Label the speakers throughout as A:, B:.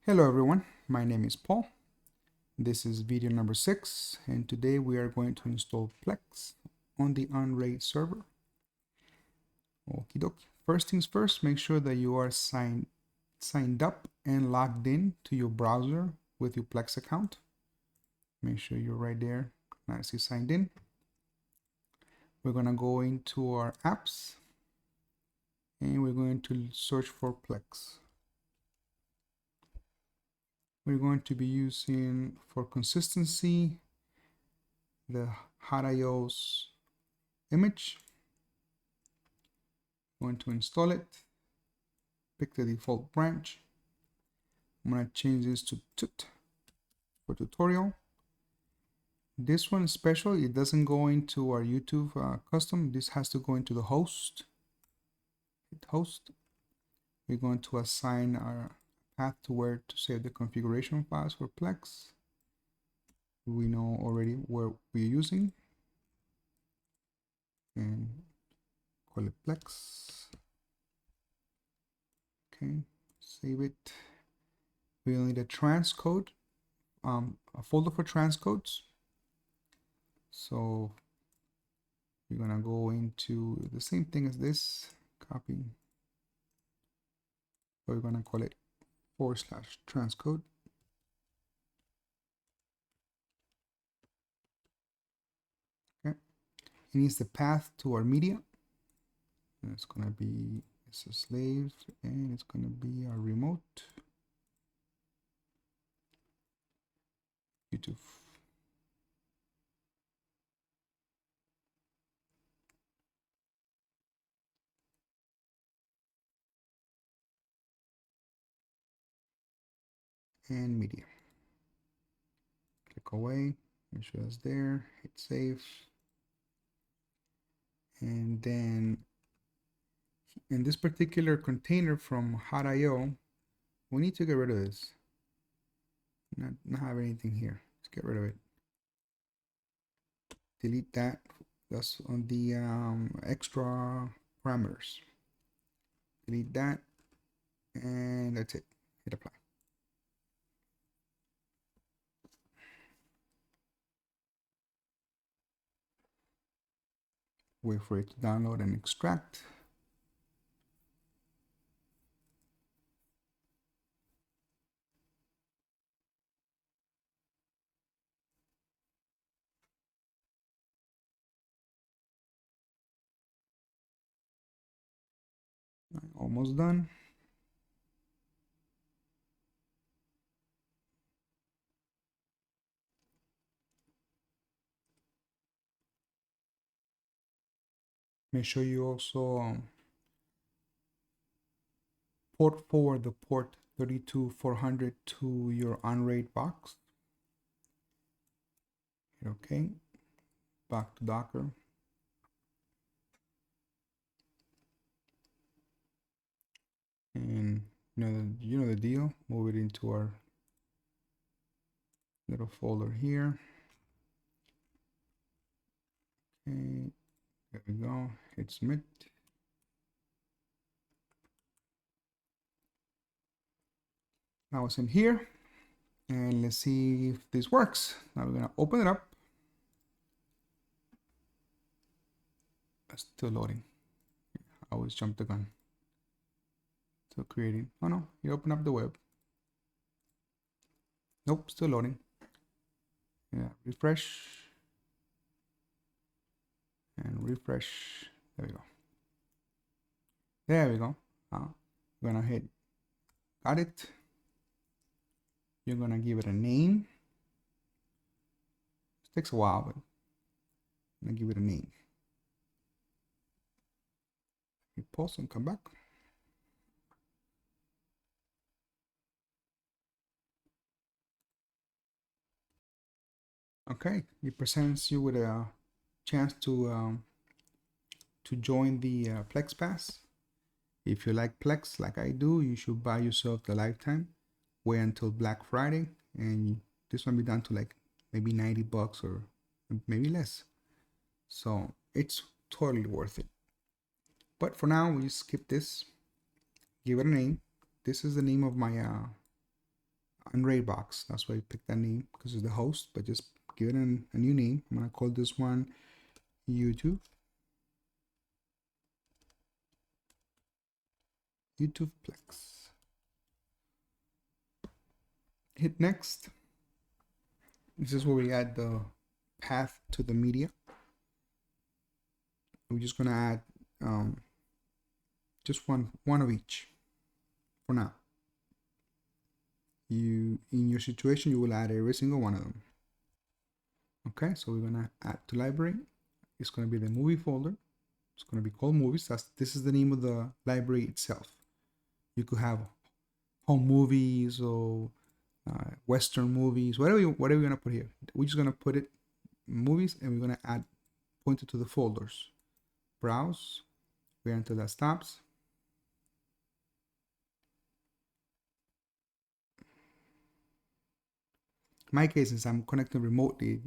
A: Hello everyone, my name is Paul. This is video number 6 and today we are going to install Plex on the Unraid server. Okie dokie. First things first, make sure that you are signed up and logged in to your browser with your Plex account. Make sure you're right there, nicely signed in. We're going to go into our apps and we're going to search for Plex. We're going to be using, for consistency, the hot.io's image. I'm going to install it. Pick the default branch. I'm going to change this to tut for tutorial. This one is special. It doesn't go into our YouTube custom. This has to go into the host. Hit host. We're going to assign our path to where to save the configuration files for Plex. We know already where we're using. And call it Plex. Okay, save it. We need a transcode, a folder for transcodes. So we're gonna go into the same thing as this, copy. So we're gonna call it /transcode. Okay, it needs the path to our media. And it's gonna be a slave, and it's gonna be our remote. YouTube. And media. Click away, make sure it's there, hit save. And then in this particular container from hot.io, we need to get rid of this. Not have anything here. Let's get rid of it. Delete that. That's on the extra parameters. Delete that, and that's it. Hit apply. Wait for it to download and extract. Almost done. Make sure you also port forward the port 32400 to your Unraid box. Okay, back to Docker. And you know the deal. Move it into our little folder here. Okay, there we go. Hit submit. Now it's in here, and let's see if this works. Now we're gonna open it up. It's still loading. I always jump the gun. Still creating. Oh no, you open up the web. Nope, still loading. Yeah, refresh. And refresh. There we go. There we go. We're gonna hit got it. You're gonna give it a name. It takes a while, but I'm gonna give it a name. You pause and come back. Okay, it presents you with a chance to join the Plex Pass. If you like Plex like I do, you should buy yourself the lifetime. Wait until Black Friday, and this one be down to like maybe 90 bucks or maybe less. So it's totally worth it. But for now, we skip this. Give it a name. This is the name of my Unraid box. That's why I picked that name, because it's the host, but just give it a new name. I'm gonna call this one YouTube. YouTube Plex. Hit next. This is where we add the path to the media. We're just gonna add just one of each for now. In your situation, you will add every single one of them. Okay, so we're gonna add to library. It's gonna be the movie folder. It's gonna be called movies. This is the name of the library itself. You could have home movies or Western movies, whatever you wanna put here. We're just gonna put it movies, and we're gonna point it to the folders. Browse. Wait until that stops. In my case, since I'm connected remotely,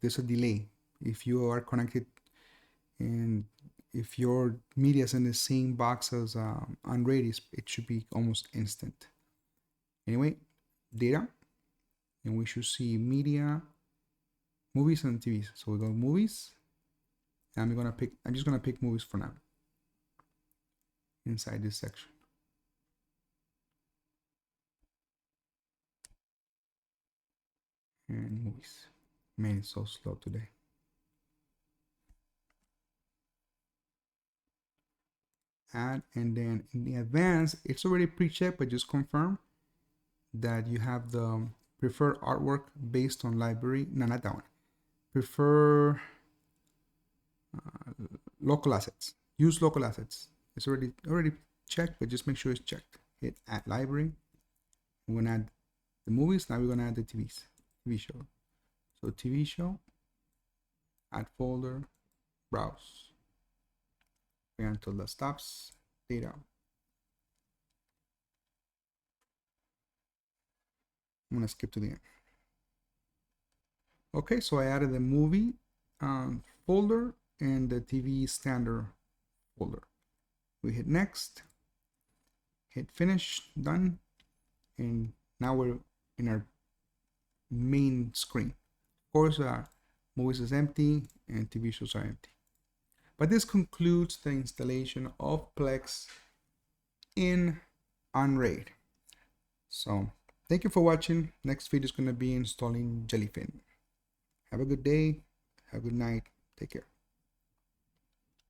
A: there's a delay. If you are connected and if your media is in the same box as Unraid, it should be almost instant. Anyway, data, and we should see media, movies, and TVs. So we go movies, and I'm just gonna pick movies for now inside this section. And movies. Man, it's so slow today. Add, and then in the advanced, it's already pre-checked, but just confirm that you have the preferred artwork based on library. No, not that one. Prefer local assets. Use local assets. It's already checked, but just make sure it's checked. Hit add library. We're gonna add the movies. Now we're gonna add the TV show. So TV show, add folder, browse. Wait until that stops. Data. I'm gonna skip to the end. Okay, so I added the movie folder and the TV standard folder. We hit next, hit finish, done, and now we're in our main screen. Of course, movies is empty and TV shows are empty. But this concludes the installation of Plex in Unraid. So thank you for watching. Next video is going to be installing Jellyfin. Have a good day. Have a good night. Take care.